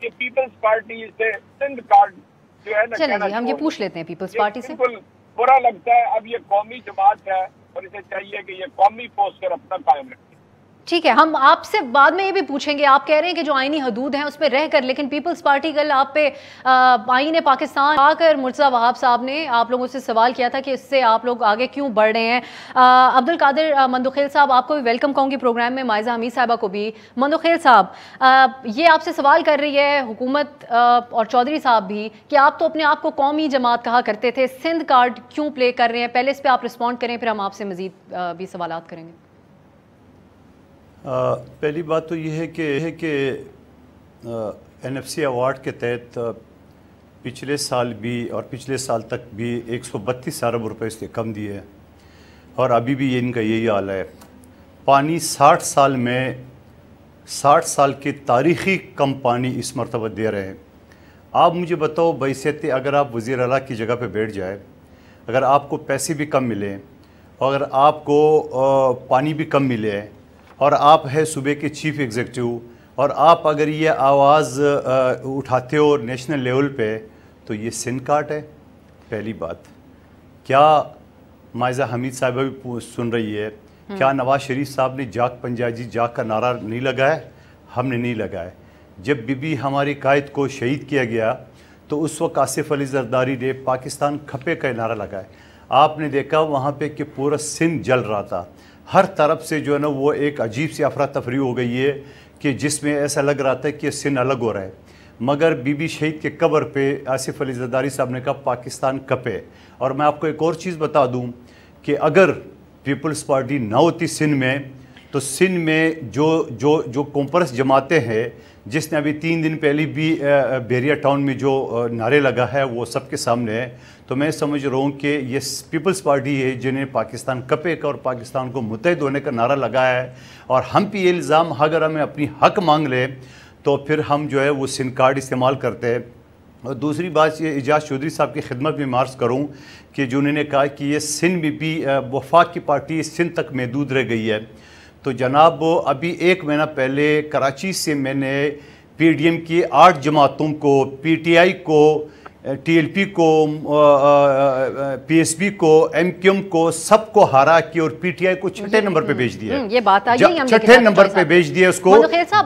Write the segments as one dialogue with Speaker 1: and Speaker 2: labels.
Speaker 1: کہ Peoples party سے Sindh card جو ہے نا،
Speaker 2: چلیں جی ہم یہ پوچھ لیتے ہیں پیپلز پارٹی سے.
Speaker 1: بالکل برا لگتا ہے. اب یہ قومی جماعت ہے اور اسے چاہیے کہ یہ قومی پوسٹر اپنا قائم رکھے.
Speaker 2: ٹھیک ہے، ہم آپ سے بعد میں یہ بھی پوچھیں گے. آپ کہہ رہے ہیں کہ جو آئینی حدود ہیں اس پہ رہ کر، لیکن پیپلز پارٹی کل آپ پہ آئین پاکستان آ کر مرتضیٰ وہاب صاحب نے آپ لوگوں سے سوال کیا تھا کہ اس سے آپ لوگ آگے کیوں بڑھ رہے ہیں. عبدالقادر مندوخیل صاحب آپ کو بھی ویلکم کہوں گی پروگرام میں، مائزہ حمید صاحبہ کو بھی. مندوخیل صاحب یہ آپ سے سوال کر رہی ہے حکومت اور چودھری صاحب بھی کہ آپ تو اپنے آپ کو قومی جماعت کہا کرتے تھے، سندھ کارڈ کیوں پلے کر رہے ہیں؟ پہلے اس پہ آپ رسپونڈ کریں، پھر ہم آپ سے مزید بھی سوالات کریں گے.
Speaker 3: پہلی بات تو یہ ہے کہ این ایف سی ایوارڈ کے تحت پچھلے سال بھی اور پچھلے سال تک بھی 132 ارب روپے اس نے کم دیے اور ابھی بھی ان کا یہی حال ہے. پانی 60 سال میں 60 سال کی تاریخی کم پانی اس مرتبہ دے رہے ہیں. آپ مجھے بتاؤ بحیثیت اگر آپ وزیر اعلیٰ کی جگہ پہ بیٹھ جائے، اگر آپ کو پیسے بھی کم ملیں، اگر آپ کو پانی بھی کم ملے اور آپ ہے صوبے کے چیف ایگزیکٹو، اور آپ اگر یہ آواز اٹھاتے ہو نیشنل لیول پہ، تو یہ سندھ کارڈ ہے. پہلی بات، کیا مائزہ حمید صاحبہ بھی سن رہی ہے، کیا نواز شریف صاحب نے جاگ پنجابی جاگ کا نعرہ نہیں لگایا؟ ہم نے نہیں لگایا. جب بی ہماری قائد کو شہید کیا گیا تو اس وقت آصف علی زرداری نے پاکستان کھپے کا نعرہ لگایا. آپ نے دیکھا وہاں پہ کہ پورا سندھ جل رہا تھا، ہر طرف سے جو ہے نا وہ ایک عجیب سی افراتفری ہو گئی ہے کہ جس میں ایسا لگ رہا تھا کہ سندھ الگ ہو رہا ہے. مگر بی بی شہید کے قبر پہ آصف علی زرداری صاحب نے کہا پاکستان کپے. اور میں آپ کو ایک اور چیز بتا دوں کہ اگر پیپلز پارٹی نہ ہوتی سندھ میں، تو سندھ میں جو کمپرس جماعتیں ہیں، جس نے ابھی 3 دن پہلے بھی بیریا ٹاؤن میں جو نعرے لگا ہے وہ سب کے سامنے ہے. تو میں سمجھ رہا ہوں کہ یہ پیپلز پارٹی ہے جنہیں پاکستان کپے کا اور پاکستان کو متحد ہونے کا نعرہ لگایا ہے. اور ہم پہ یہ الزام، اگر ہمیں اپنی حق مانگ لیں تو پھر ہم جو ہے وہ سندھ کارڈ استعمال کرتے ہیں. اور دوسری بات یہ اعجاز چودھری صاحب کی خدمت میں عرض کروں کہ جو انہوں نے کہا کہ یہ سندھ میں بھی وفاق کی پارٹی سندھ تک محدود رہ گئی ہے. تو جناب ابھی 1 مہینہ پہلے کراچی سے میں نے پی ڈی ایم کی 8 جماعتوں کو، پی ٹی آئی کو، ٹی ایل پی کو، پی ایس بی کو، ایم کیو ایم کو، سب کو ہارا کی اور پی ٹی آئی کو 6 نمبر پہ بھیج دیا.
Speaker 2: یہ بات آئی ہے
Speaker 3: 6 نمبر پہ بھیج دیا اس کو،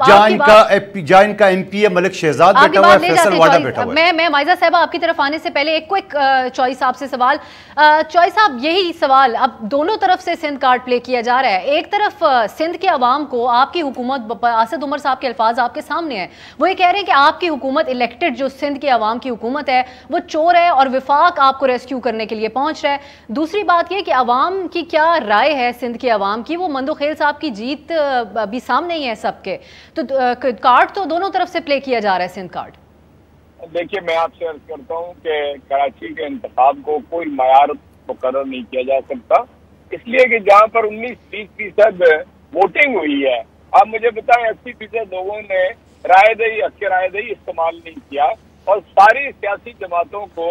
Speaker 3: جہاں ان کا ایم پی ہے ملک شہزاد بیٹھا ہوا ہے، فیصل واڈا بیٹھا ہوا ہے.
Speaker 2: میں مائزہ صاحبہ آپ کی طرف آنے سے پہلے ایک کوئک چوئی صاحب سے سوال. چوئی صاحب یہی سوال، اب دونوں طرف سے سندھ کارڈ پلے کیا جا رہا ہے. ایک طرف سندھ کے عوام کو آپ کی حکومت، اسد عمر صاحب کے الفاظ آپ کے سامنے ہیں، وہ یہ کہہ رہے ہیں کہ آپ کی حکومت الیکٹڈ جو سندھ کے عوام کی حکومت ہے وہ چور ہے اور وفاق آپ کو ریسکیو کرنے کے لیے پہنچ رہا ہے. دوسری بات یہ کہ عوام کی کیا رائے ہے سندھ کے عوام کی، وہ مندوخیل صاحب کی جیت بھی سامنے ہی ہے سب کے. تو کارڈ تو دونوں طرف سے پلے کیا جا رہا ہے سندھ کارڈ.
Speaker 1: دیکھیے میں آپ سے عرض کرتا ہوں کہ کراچی کے انتخاب کو کوئی معیار مقرر نہیں کیا جا سکتا، اس لیے کہ جہاں پر 19-20% ووٹنگ ہوئی ہے، آپ مجھے بتائیں 80% لوگوں نے رائے دہی استعمال نہیں کیا. اور ساری سیاسی جماعتوں کو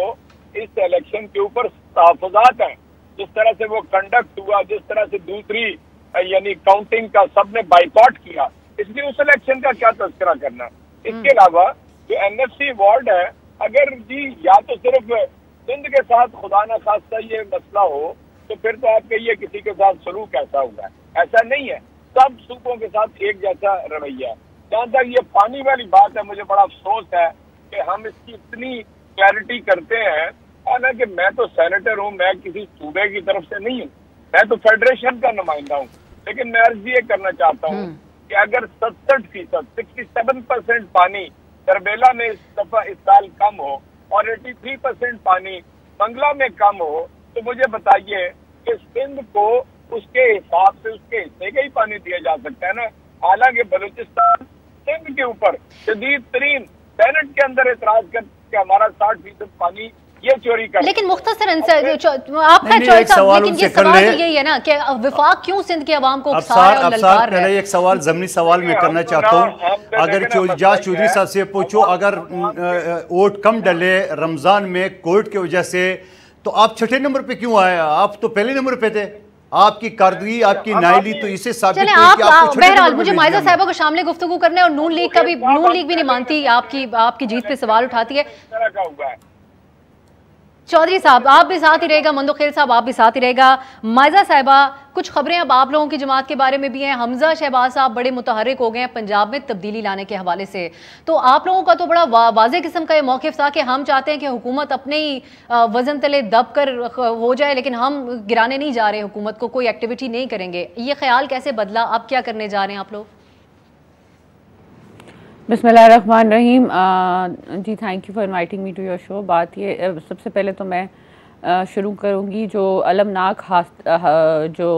Speaker 1: اس الیکشن کے اوپر تحفظات ہیں. جس طرح سے وہ کنڈکٹ ہوا، جس طرح سے دوسری یعنی کاؤنٹنگ کا سب نے بائیکاٹ کیا، اس لیے اس الیکشن کا کیا تذکرہ کرنا. اس کے علاوہ جو این ایف سی ایوارڈ ہے، اگر جی یا تو صرف سندھ کے ساتھ خدا نہ خواستہ یہ مسئلہ ہو تو پھر تو آپ کہیے کسی کے ساتھ سلوک ایسا ہوا ہے. ایسا نہیں ہے، سب صوبوں کے ساتھ ایک جیسا رویہ ہے. جہاں تک یہ پانی والی بات ہے، مجھے بڑا افسوس ہے کہ ہم اس کی اتنی کلیئرٹی کرتے ہیں. حالانکہ میں تو سینیٹر ہوں، میں کسی صوبے کی طرف سے نہیں ہوں، میں تو فیڈریشن کا نمائندہ ہوں. لیکن میں عرض یہ کرنا چاہتا ہوں کہ اگر 67%، 67% پانی تربیلا میں اس دفعہ اس سال کم ہو اور 83% پانی منگلہ میں کم ہو، تو مجھے بتائیے کہ سندھ کو اس کے حساب سے اس کے حصے کا ہی پانی دیا جا سکتا ہے نا. حالانکہ بلوچستان سندھ کے اوپر شدید ترین سینٹ کے اندر اعتراض کر کہ ہمارا 60% پانی یہ چوری کر.
Speaker 2: لیکن مختصراً آپ کا چوائس صاحب، لیکن یہ سوال یہی ہے نا کہ وفاق کیوں سندھ کے عوام کو اکسا ہے اور للکار ہے.
Speaker 3: پہلے ایک سوال ضمنی سوال میں کرنا چاہتا ہوں. اگر اعجاز چودھری صاحب سے پوچھو، اگر ووٹ کم ڈلے رمضان میں کووڈ کی وجہ سے، تو آپ 6 نمبر پہ کیوں آئے؟ آپ تو پہلے نمبر پہ تھے. آپ کی کارکردگی، آپ کی نائلی تو اسے ثابت
Speaker 2: چلیں
Speaker 3: ہوئی کہ آپ کو
Speaker 2: بہرحال مجھے مائزہ صاحبہ کو شامل گفتگو کرنا ہے، اور نون لیگ کا بھی، نون لیگ بھی نہیں مانتی، آپ کی جیت پہ سوال اٹھاتی ہے۔ چودھری صاحب آپ بھی ساتھ ہی رہے گا، مندوخیل صاحب آپ بھی ساتھ ہی رہے گا۔ مائزہ صاحبہ کچھ خبریں اب آپ لوگوں کی جماعت کے بارے میں بھی ہیں، حمزہ شہباز صاحب بڑے متحرک ہو گئے ہیں پنجاب میں تبدیلی لانے کے حوالے سے، تو آپ لوگوں کا تو بڑا واضح قسم کا یہ موقف تھا کہ ہم چاہتے ہیں کہ حکومت اپنے ہی وزن تلے دب کر ہو جائے، لیکن ہم گرانے نہیں جا رہے حکومت کو، کوئی ایکٹیویٹی نہیں کریں گے۔ یہ خیال کیسے بدلا؟ اب کیا کرنے جا رہے ہیں آپ لوگ؟
Speaker 4: بسم اللہ الرحمن الرحیم۔ جی thank you for inviting me to your show. بات یہ سب سے پہلے تو میں شروع کروں گی جو المناک جو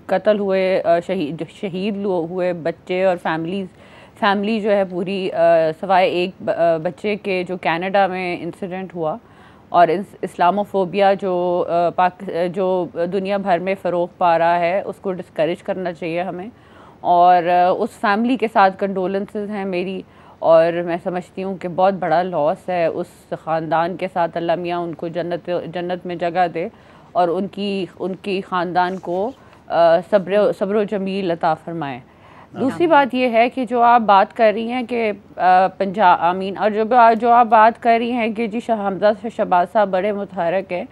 Speaker 4: قتل ہوئے، شہید ہوئے بچے اور فیملی جو ہے پوری، سوائے ایک بچے کے جو کینیڈا میں انسیڈنٹ ہوا، اور اسلاموفوبیا جو دنیا بھر میں فروغ پا رہا ہے، اس کو ڈسکریج کرنا چاہیے ہمیں، اور اس فیملی کے ساتھ کنڈولنسز ہیں میری، اور میں سمجھتی ہوں کہ بہت بڑا لاس ہے اس خاندان کے ساتھ۔ اللہ میاں ان کو جنت میں جگہ دے، اور ان کی خاندان کو صبر و جمیل عطا فرمائے۔ دوسری بات یہ ہے کہ جو آپ بات کر رہی ہیں کہ پنجاب اور جو آپ بات کر رہی ہیں کہ جی حمزہ شہباز صاحب بڑے متحرک ہیں،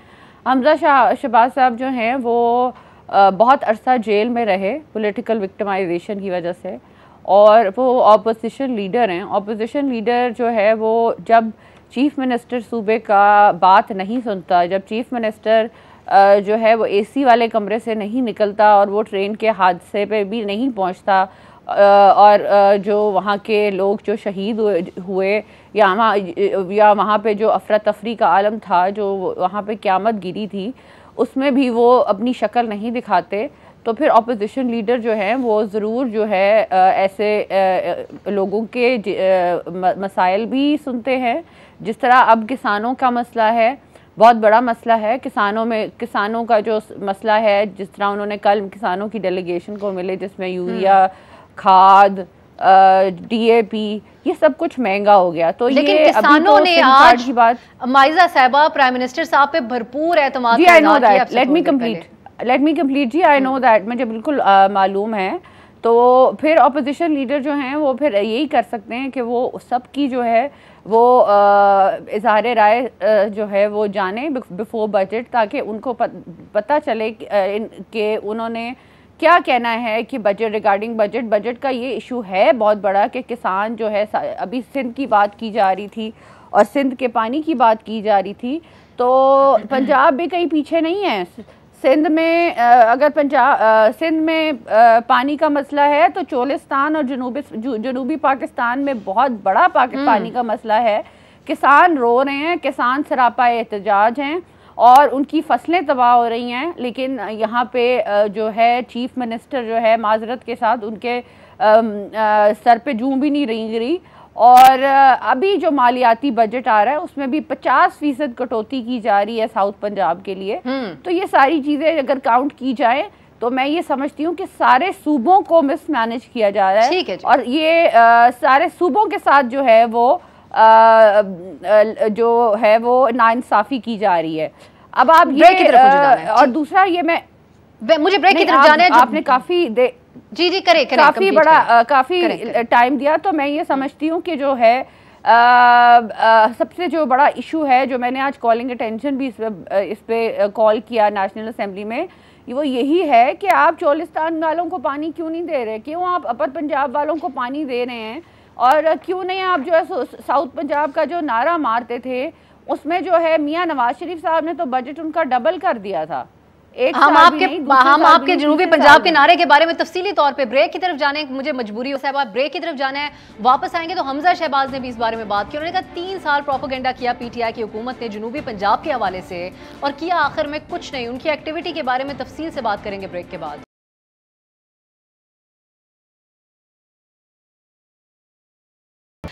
Speaker 4: حمزہ شہباز صاحب جو ہیں وہ بہت عرصہ جیل میں رہے پولیٹیکل وکٹمائزیشن کی وجہ سے، اور وہ اپوزیشن لیڈر ہیں۔ اپوزیشن لیڈر جو ہے وہ جب چیف منسٹر صوبے کا بات نہیں سنتا، جب چیف منسٹر جو ہے وہ اے سی والے کمرے سے نہیں نکلتا، اور وہ ٹرین کے حادثے پہ بھی نہیں پہنچتا، اور جو وہاں کے لوگ جو شہید ہوئے، یا وہاں پہ جو افراتفری کا عالم تھا، جو وہاں پہ قیامت گری تھی، اس میں بھی وہ اپنی شکل نہیں دکھاتے، تو پھر اپوزیشن لیڈر جو ہیں وہ ضرور جو ہے ایسے لوگوں کے مسائل بھی سنتے ہیں۔ جس طرح اب کسانوں کا مسئلہ ہے، بہت بڑا مسئلہ ہے، کسانوں کا جو مسئلہ ہے، جس طرح انہوں نے کل کسانوں کی ڈیلیگیشن کو ملے، جس میں یوریا، کھاد، ڈی اے پی، یہ سب کچھ مہنگا ہو گیا۔ تو
Speaker 2: لیکن کسانوں نے آج مائزہ صاحبہ پرائم منسٹر صاحب پہ بھرپور اعتماد کا اظہار کیا۔
Speaker 4: لیٹ می کمپلیٹ جی، آئی نو دیٹ، مجھے بالکل معلوم ہے۔ تو پھر اپوزیشن لیڈر جو ہیں وہ پھر یہی کر سکتے ہیں کہ وہ سب کی جو ہے وہ اظہار رائے جو ہے وہ جانیں بیفور بجٹ، تاکہ ان کو پتہ چلے کہ انہوں نے کیا کہنا ہے کہ بجٹ، ریگارڈنگ بجٹ کا یہ ایشو ہے بہت بڑا کہ کسان جو ہے، ابھی سندھ کی بات کی جا رہی تھی اور سندھ کے پانی کی بات کی جا رہی تھی، تو پنجاب بھی کہیں پیچھے نہیں ہے۔ سندھ میں اگر سندھ میں پانی کا مسئلہ ہے تو چولستان اور جنوبی پاکستان میں بہت بڑا پانی کا مسئلہ ہے۔ کسان رو رہے ہیں، کسان سراپا احتجاج ہیں، اور ان کی فصلیں تباہ ہو رہی ہیں، لیکن یہاں پہ جو ہے چیف منسٹر جو ہے معذرت کے ساتھ ان کے سر پہ جوں بھی نہیں رہی، اور ابھی جو مالیاتی بجٹ آ رہا ہے اس میں بھی 50% کٹوتی کی جا رہی ہے ساؤتھ پنجاب کے لیے۔ تو یہ ساری چیزیں اگر کاؤنٹ کی جائیں تو میں یہ سمجھتی ہوں کہ سارے صوبوں کو مس مینج کیا جا رہا ہے، اور یہ سارے صوبوں کے ساتھ جو ہے وہ ناانصافی کی جا رہی ہے۔ اب آپ یہ، اور دوسرا یہ
Speaker 2: مجھے بریک کی طرف جانا ہے،
Speaker 4: آپ نے کافی کافی ٹائم دیا، تو میں یہ سمجھتی ہوں کہ جو ہے سب سے جو بڑا ایشو ہے، جو میں نے آج کالنگ اٹینشن بھی اس پہ کال کیا نیشنل اسمبلی میں، وہ یہی ہے کہ آپ چولستان والوں کو پانی کیوں نہیں دے رہے، کیوں آپ اپر پنجاب والوں کو پانی دے رہے ہیں، اور کیوں نہیں آپ جو ہے ساؤتھ پنجاب کا جو نعرہ مارتے تھے اس میں جو ہے میاں نواز شریف صاحب نے تو بجٹ ان کا ڈبل کر دیا تھا۔
Speaker 2: ہم آپ کے جنوبی پنجاب کے نعرے کے بارے میں تفصیلی طور پہ بریک کی طرف جانے، مجھے مجبوری ہو صاحب بریک کی طرف جانا ہے، واپس آئیں گے تو حمزہ شہباز نے بھی اس بارے میں بات کی۔ انہوں نے کہا 3 سال پروپیگنڈا کیا پی ٹی آئی کی حکومت نے جنوبی پنجاب کے حوالے سے، اور کیا آخر میں کچھ نہیں۔ ان کی ایکٹیویٹی کے بارے میں تفصیل سے بات کریں گے بریک کے بعد۔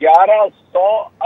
Speaker 1: 1100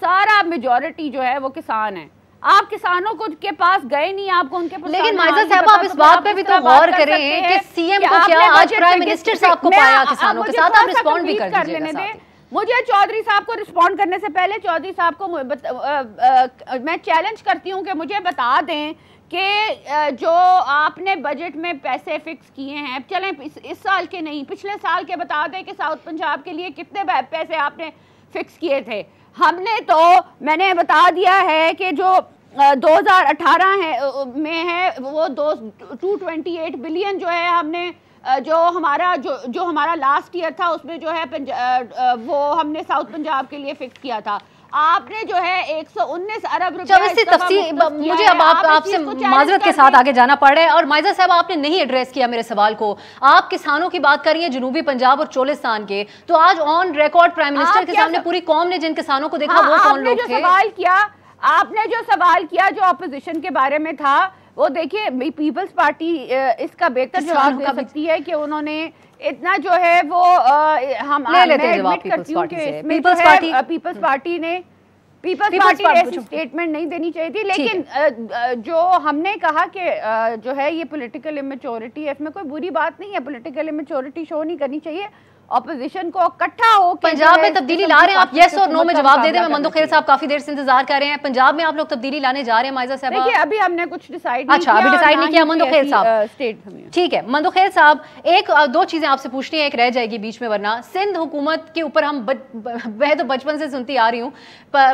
Speaker 4: سارا میجورٹی جو ہے وہ کسان ہے. آپ کسانوں کو کے پاس گئے نہیں, آپ کو ان کے پاس.
Speaker 2: لیکن مائزہ صاحب آپ اس بات پہ بھی تو غور کریں کہ سی ایم کو کیا آج پرائم منسٹر صاحب کو پایا کسانوں کے ساتھ, آپ رسپونڈ بھی کر دیجیے گا.
Speaker 4: مجھے چودھری صاحب کو رسپونڈ کرنے سے پہلے چودھری صاحب کو میں چیلنج کرتی ہوں کہ مجھے بتا دیں کہ جو آپ نے بجٹ میں پیسے فکس کیے ہیں, چلیں اس سال کے نہیں پچھلے سال کے, بتا دیں کہ ساؤتھ پنجاب کے لیے کتنے پیسے آپ نے فکس کیے تھے. ہم نے تو میں نے بتا دیا ہے کہ جو 2018 میں ہے وہ 228 بلین جو ہے ہم نے جو ہمارا لاسٹ ایئر تھا اس میں جو ہے وہ ہم نے ساؤتھ پنجاب کے لیے فکس کیا تھا. آپ نے جو ہے 119 ارب روپے.
Speaker 2: مجھے اب آپ سے معذرت کے ساتھ آگے جانا پڑ رہا ہے, اور مائزہ صاحب آپ نے نہیں ایڈریس کیا میرے سوال کو. آپ کسانوں کی بات کر رہی ہیں جنوبی پنجاب اور چولستان کے, تو آج آن ریکارڈ پرائم منسٹر کے سامنے پوری قوم نے جن کسانوں کو دیکھا وہ کون لوگ تھے؟
Speaker 4: آپ نے جو سوال کیا جو اپوزیشن کے بارے میں تھا, وہ دیکھیے پیپلز پارٹی اس کا بہتر جواب دے سکتی ہے کہ انہوں نے اتنا جو ہے وہ پیپلز پارٹی نے ایسی سٹیٹمنٹ نہیں دینی چاہیے تھی. لیکن جو ہم نے کہا کہ جو ہے یہ پولیٹیکل امیچورٹی ہے, اس میں کوئی بری بات نہیں ہے, پولیٹیکل امیچورٹی شو نہیں کرنی چاہیے. اپوزیشن کو اکٹھا ہو کے
Speaker 2: پنجاب میں تبدیلی لا رہے ہیں آپ, یس اور نو میں جواب دے دیں. میں مندوق خیل صاحب کافی دیر سے انتظار کر رہے ہیں, پنجاب میں آپ لوگ تبدیلی لانے جا رہے ہیں مائزہ صاحب؟
Speaker 4: دیکھیے ابھی ہم نے کچھ ڈیسائیڈ نہیں کیا.
Speaker 2: اچھا, ابھی ڈیسائیڈ نہیں کیا مندوق خیل صاحب. ٹھیک ہے مندوق خیل صاحب, ایک دو چیزیں آپ سے پوچھنی ہیں, ایک رہ جائے گی بیچ میں, ورنہ سندھ حکومت کے اوپر ہم میں تو بچپن سے سنتی آ رہی ہوں,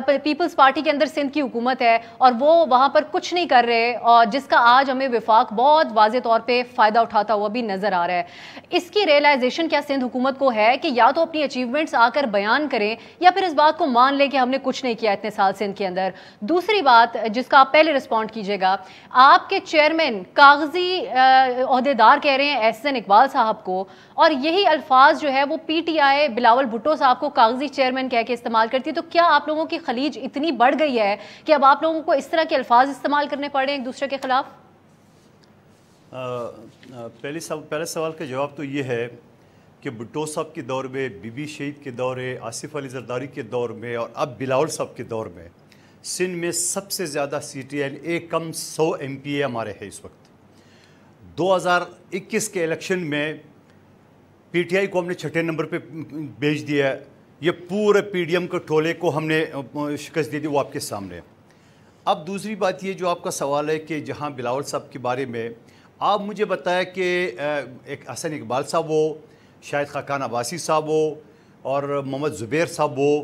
Speaker 2: پیپلز پارٹی کے اندر سندھ کی حکومت ہے اور وہ وہاں پر کچھ نہیں کر رہے, اور جس کا آج ہمیں وفاق بہت واضح طور پہ فائدہ اٹھاتا ہوا بھی نظر آ رہا ہے. اس کی ریئلائزیشن کیا سندھ حکومت کو ہے کہ یا تو اپنی اچیومنٹس آ کر بیان کریں, یا پھر اس بات کو مان لیں کہ ہم نے کچھ نہیں کیا اتنے سال سندھ کے اندر؟ دوسری بات جس کا آپ پہلے رسپونڈ کیجیے گا, آپ کے چیئرمین کاغذی عہدیدار کہہ رہے ہیں احسن اقبال صاحب کو, اور یہی الفاظ جو ہے وہ P T I Bilawal Bhutto صاحب کو کاغذی چیئرمین کہہ کے استعمال کرتی ہے. تو کیا آپ لوگوں کی خلیج اتنی بڑھ گئی ہے کہ اب آپ لوگوں کو اس طرح کے الفاظ استعمال کرنے پڑ رہے ہیں ایک دوسرے کے خلاف؟
Speaker 3: پہلے سوال کا جواب تو یہ ہے کہ بھٹو صاحب کے دور میں, بی بی شہید کے دور میں, آصف علی زرداری کے دور میں, اور اب بلاول صاحب کے دور میں سندھ میں سب سے زیادہ سیٹیں ایک کم 100 ایم پی اے ہمارے ہیں اس وقت. 2021 کے الیکشن میں پی ٹی آئی کو ہم نے 6 نمبر پہ بھیج دیا ہے. یہ پورے پی ڈی ایم کے ٹولے کو ہم نے شکست دے دی, وہ آپ کے سامنے. اب دوسری بات یہ جو آپ کا سوال ہے کہ جہاں بلاول صاحب کے بارے میں آپ مجھے بتایا کہ ایک حسن اقبال صاحب ہو, شاید خاقان عباسی صاحب ہو, اور محمد زبیر صاحب ہو,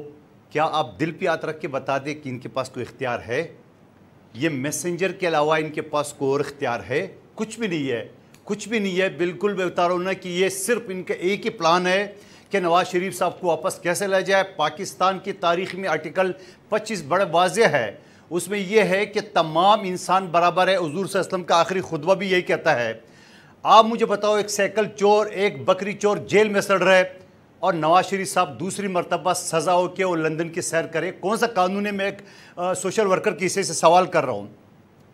Speaker 3: کیا آپ دل پہ ہاتھ رکھ کے بتا دیں کہ ان کے پاس کوئی اختیار ہے؟ یہ میسنجر کے علاوہ ان کے پاس کوئی اور اختیار ہے؟ کچھ بھی نہیں ہے, کچھ بھی نہیں ہے. بالکل میں بتا رہا ہوں نا کہ یہ صرف ان کا ایک ہی پلان ہے کہ نواز شریف صاحب کو واپس کیسے لے جائے. پاکستان کی تاریخ میں آرٹیکل 25 بڑا واضح ہے, اس میں یہ ہے کہ تمام انسان برابر ہے. حضور صلی اللہ علیہ وسلم کا آخری خطبہ بھی یہی کہتا ہے. آپ مجھے بتاؤ, ایک سائیکل چور, ایک بکری چور جیل میں سڑ رہے, اور نواز شریف صاحب دوسری مرتبہ سزا ہو کے وہ لندن کی سیر کرے, کون سا قانون ہے؟ میں ایک سوشل ورکر کی حصے سے سوال کر رہا ہوں.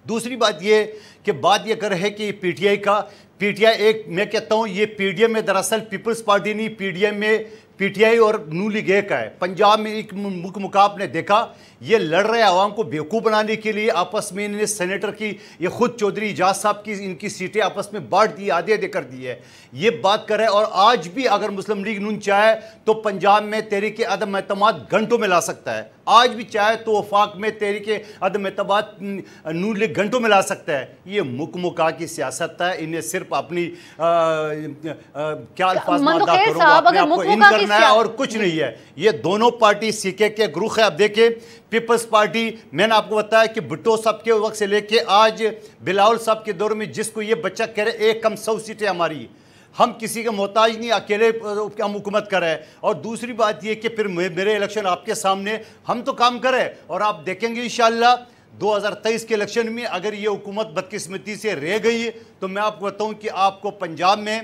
Speaker 3: دوسری بات یہ کہ بات یہ کر ہے کہ یہ پی ٹی آئی کا, پی ٹی آئی ایک, میں کہتا ہوں یہ پی ڈی ایم میں دراصل پیپلز پارٹی نہیں, پی ڈی ایم میں پی ٹی آئی اور نو لیگ ایک ہے. پنجاب میں ایک مقاب نے دیکھا, یہ لڑ رہے عوام کو بیوقوف بنانے کے لیے. آپس میں انہوں نے سینیٹر کی, یہ خود چودھری اعجاز صاحب کی ان کی سیٹیں آپس میں بانٹ دی, آدھے آدھے کر دی ہے. یہ بات کر رہے ہیں, اور آج بھی اگر مسلم لیگ نون چاہے تو پنجاب میں تحریک عدم اعتماد گھنٹوں میں لا سکتا ہے. آج بھی چاہے تو وفاق میں تحریک عدم اعتماد نون لیگ گھنٹوں میں لا سکتا ہے. یہ مکا کی سیاست ہے, انہیں صرف اپنی کیا الفاظ میں ادا کروں گا, اپنے آپ کو ان کرنا ہے اور کچھ نہیں ہے. یہ دونوں پارٹی سیکھے کے گروہ ہے. اب دیکھیں پیپلز پارٹی, میں نے آپ کو بتایا کہ بھٹو صاحب کے وقت سے لے کے آج بلاول صاحب کے دور میں جس کو یہ بچہ کہہ رہے ایک کم 100 سیٹیں ہماری, ہم کسی کا محتاج نہیں, اکیلے ہم حکومت کر رہے ہیں. اور دوسری بات یہ کہ پھر میرے الیکشن آپ کے سامنے, ہم تو کام کریں, اور آپ دیکھیں گے انشاءاللہ 2023 کے الیکشن میں اگر یہ حکومت بدقسمتی سے رہ گئی تو میں آپ کو بتاؤں کہ آپ کو پنجاب میں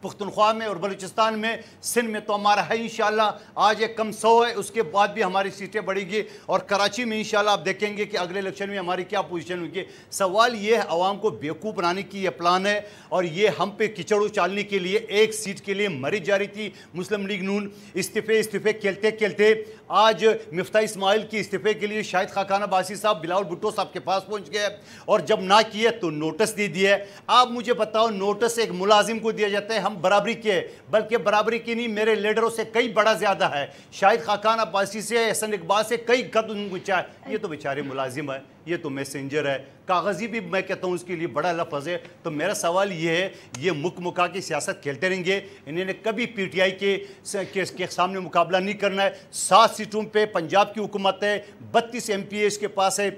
Speaker 3: پختونخوا میں اور بلوچستان میں، سندھ میں تو ہمارا ہے انشاءاللہ، آج ایک کم 100 ہے، اس کے بعد بھی ہماری سیٹیں بڑھیں گی، اور کراچی میں انشاءاللہ آپ دیکھیں گے کہ اگلے الیکشن میں ہماری کیا پوزیشن ہوگی۔ سوال یہ ہے عوام کو بیوقوف بنانے کی یہ پلان ہے، اور یہ ہم پہ کچڑ اچالنے کے لیے ایک سیٹ کے لیے مری جا رہی تھی مسلم لیگ نون، استعفے کھیلتے کھیلتے آج مفتاح اسماعیل کی استعفے کے لیے شاہد خاقان عباسی صاحب بلاول بھٹو صاحب کے پاس پہنچ گئے، اور جب نہ کیے تو نوٹس دے دیا۔ آپ مجھے بتاؤ، نوٹس ایک ملازم کو دیا جاتا ہے، ہم برابری کے، بلکہ برابری کی نہیں، میرے لیڈروں سے کئی بڑا زیادہ ہے، شاہد خاقان عباسی سے، احسن اقبال سے کئی قدم اونچا ہے، یہ تو بیچارے ملازم ہے، یہ تو میسنجر ہے، کاغذی بھی میں کہتا ہوں اس کے لیے بڑا لفظ ہے۔ تو میرا سوال یہ ہے، یہ مکا کی سیاست کھیلتے رہیں گے، انہوں نے کبھی پی ٹی آئی کے سامنے مقابلہ نہیں کرنا ہے۔ 7 سیٹوں پہ پنجاب کی حکومت ہے، 32 ایم پی اس کے پاس ہے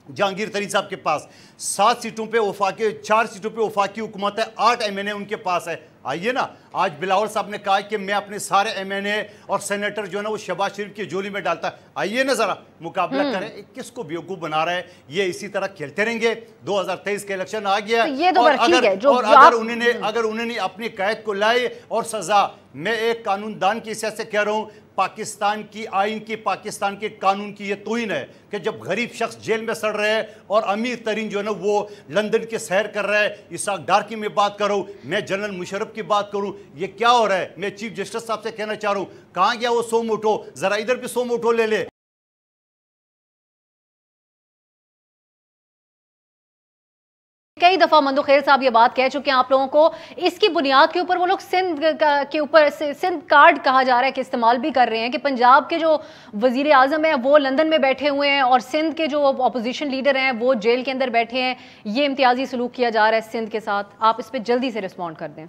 Speaker 3: جہانگیر ترین صاحب کے پاس، 7 سیٹوں پہ 4 سیٹوں پہ وفاقی حکومت ہے، 8 ایم این اے ان کے پاس ہے۔ آئیے نا، آج بلاول صاحب نے کہا کہ میں اپنے سارے ایم این اے اور سینیٹر جو ہے نا وہ شہباز شریف کی جولی میں ڈالتا ہے، آئیے نا ذرا مقابلہ کریں، کس کو بیوقوف بنا رہا ہے؟ یہ اسی طرح کھیلتے رہیں گے۔ 2023 کا الیکشن آ گیا، اور اگر انہوں نے اپنی قید کو لائے اور سزا، میں ایک قانون دان کی حیثیت سے کہہ رہا ہوں، پاکستان کی آئین کی، پاکستان کے قانون کی یہ توہین ہے کہ جب غریب شخص جیل میں سڑ رہے ہیں اور امیر ترین جو ہے نا وہ لندن کے سیر کر رہا ہے۔ اسحاق ڈار کی میں بات کروں، میں جنرل مشرف کی بات کروں، یہ کیا ہو رہا ہے؟ میں چیف جسٹس صاحب سے کہنا چاہ رہا ہوں، کہاں گیا وہ 100 موٹو؟ ذرا ادھر بھی 100 موٹو لے لے۔
Speaker 2: کئی دفعہ مندو خیر صاحب یہ بات کہہ چکے ہیں آپ لوگوں کو، اس کی بنیاد کے اوپر وہ لوگ سندھ کے اوپر سندھ کارڈ کہا جا رہا ہے کہ استعمال بھی کر رہے ہیں، کہ پنجاب کے جو وزیر اعظم ہیں وہ لندن میں بیٹھے ہوئے ہیں اور سندھ کے جو اپوزیشن لیڈر ہیں وہ جیل کے اندر بیٹھے ہیں، یہ امتیازی سلوک کیا جا رہا ہے سندھ کے ساتھ۔ آپ اس پہ جلدی سے رسپونڈ کر دیں۔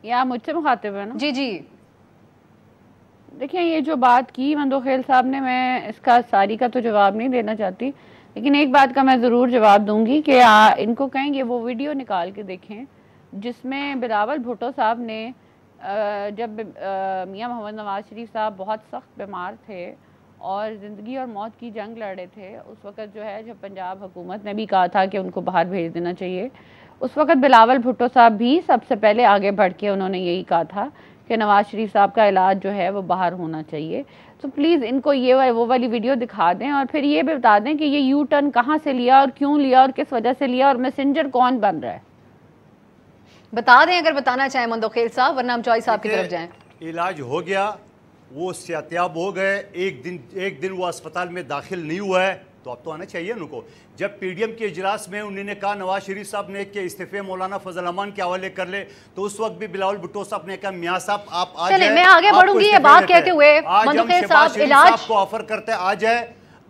Speaker 4: یا مجھ سے مخاطب ہے نا؟
Speaker 2: جی جی
Speaker 4: دیکھیں، یہ جو بات کی مندو خیل صاحب نے، میں اس کا ساری کا تو جواب نہیں دینا چاہتی، لیکن ایک بات کا میں ضرور جواب دوں گی کہ ان کو کہیں گے وہ ویڈیو نکال کے دیکھیں جس میں بلاول بھٹو صاحب نے جب میاں محمد نواز شریف صاحب بہت سخت بیمار تھے اور زندگی اور موت کی جنگ لڑ رہے تھے، اس وقت جو ہے جب پنجاب حکومت نے بھی کہا تھا کہ ان کو باہر بھیج دینا چاہیے، اس وقت بلاول بھٹو صاحب بھی سب سے پہلے آگے بڑھ کے انہوں نے یہی کہا تھا کہ نواز شریف صاحب کا علاج جو ہے وہ باہر ہونا چاہیے۔ تو پلیز ان کو یہ وہ والی ویڈیو دکھا دیں، اور پھر یہ بھی بتا دیں کہ یہ یو ٹرن کہاں سے لیا اور کیوں لیا اور کس وجہ سے لیا، اور میسنجر کون بن رہا ہے،
Speaker 2: بتا دیں اگر بتانا چاہیں مندو خیر صاحب، ورنہ ہم چوائس صاحب کی طرف جائیں۔
Speaker 3: علاج ہو گیا، وہ صحتیاب ہو گئے، ایک دن وہ اسپتال میں داخل نہیں ہوا ہے، تو اب تو آنا چاہیے ان کو۔ جب پی ڈی ایم کے اجلاس میں انہوں نے کہا نواز شریف صاحب نے کہ استعفے مولانا فضل الرحمان کے حوالے کر لے، تو اس وقت بھی بلاول بھٹو صاحب نے کہا میاں صاحب آپ آ جائیں،
Speaker 2: میں آگے بڑھوں گی یہ بات کہتے ہوئے،
Speaker 3: آج ہم شہباز شریف صاحب کو آفر کرتے ہیں، آ جائیں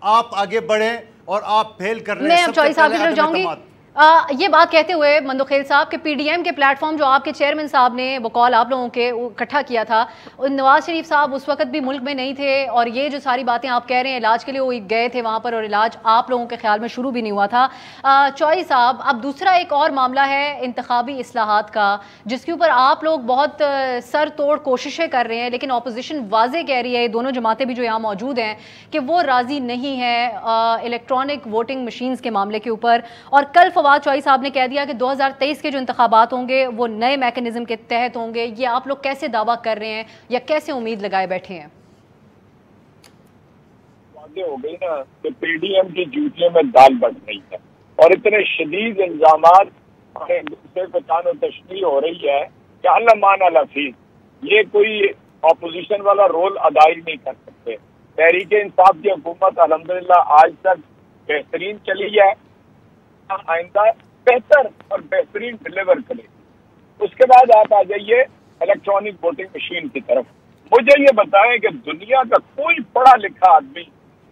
Speaker 3: آپ آگے بڑھیں اور آپ فیل کر لیں۔
Speaker 2: میں اب چوائس صاحب کی طرف جاؤں گی۔ یہ بات کہتے ہوئے مندو خیر صاحب کہ پی ڈی ایم کے پلیٹ فارم جو آپ کے چیئرمین صاحب نے بقول آپ لوگوں کے اکٹھا کیا تھا، نواز شریف صاحب اس وقت بھی ملک میں نہیں تھے، اور یہ جو ساری باتیں آپ کہہ رہے ہیں علاج کے لیے وہ گئے تھے وہاں پر، اور علاج آپ لوگوں کے خیال میں شروع بھی نہیں ہوا تھا۔ چوئی صاحب، اب دوسرا ایک اور معاملہ ہے انتخابی اصلاحات کا، جس کے اوپر آپ لوگ بہت سر توڑ کوششیں کر رہے ہیں، لیکن اپوزیشن واضح کہہ رہی ہے، دونوں جماعتیں بھی جو یہاں موجود ہیں، کہ وہ راضی نہیں ہے الیکٹرانک ووٹنگ مشینز کے معاملے کے اوپر۔ اور کل فواد چوئی صاحب نے کہہ دیا کہ 2023 کے جو انتخابات ہوں گے وہ نئے میکنزم کے تحت ہوں گے۔ یہ آپ لوگ کیسے دعویٰ کر رہے ہیں یا کیسے امید لگائے بیٹھے ہیں؟
Speaker 1: واضح ہو گئی نا کہ پی ڈی ایم کی ڈیوٹیوں میں دال بڑھ رہی ہے، اور اتنے شدید الزامات اور ایک دوسرے کو تان و تشنیع ہو رہی ہے کہ علمان الحفیظ یہ کوئی اپوزیشن والا رول ادا ہی نہیں کر سکتے۔ تحریک انصاف کی حکومت الحمدللہ آج تک بہترین چلی ہے، آئندہ بہتر اور بہترین ڈلیور کرے۔ اس کے بعد آپ آ جائیے الیکٹرانک ووٹنگ مشین کی طرف۔ مجھے یہ بتائیں کہ دنیا کا کوئی پڑھا لکھا آدمی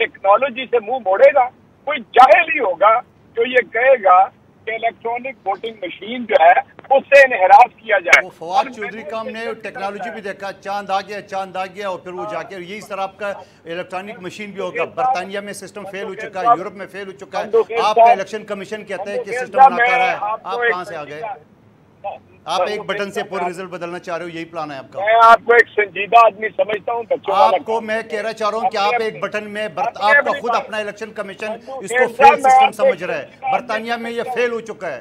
Speaker 1: ٹیکنالوجی سے منہ موڑے گا؟ کوئی جاہل ہی ہوگا جو یہ کہے گا کہ الیکٹرانک ووٹنگ مشین جو ہے اس سے انحراف کیا جائے۔
Speaker 3: وہ فواد چودھری کا ہم نے ٹیکنالوجی بھی دیکھا، چاند آ گیا اور پھر وہ جا کے یہی طرح آپ کا الیکٹرانک مشین بھی ہوگا۔ برطانیہ میں سسٹم فیل ہو چکا ہے، یورپ میں فیل ہو چکا ہے، آپ کا الیکشن کمیشن کہتا ہے کہ سسٹم ناکارہ ہے، آپ کہاں سے آ گئے؟ آپ ایک بٹن سے پورا رزلٹ بدلنا چاہ رہے ہو، یہی پلان ہے آپ کا؟
Speaker 1: میں آپ کو ایک سنجیدہ آدمی سمجھتا ہوں،
Speaker 3: آپ کو میں کہنا چاہ رہا ہوں کہ آپ ایک بٹن میں آپ کا خود اپنا الیکشن کمیشن اس کو فیل سسٹم سمجھ رہا ہے، برطانیہ میں یہ فیل ہو چکا ہے۔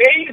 Speaker 1: 23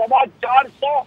Speaker 1: 450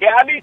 Speaker 1: 42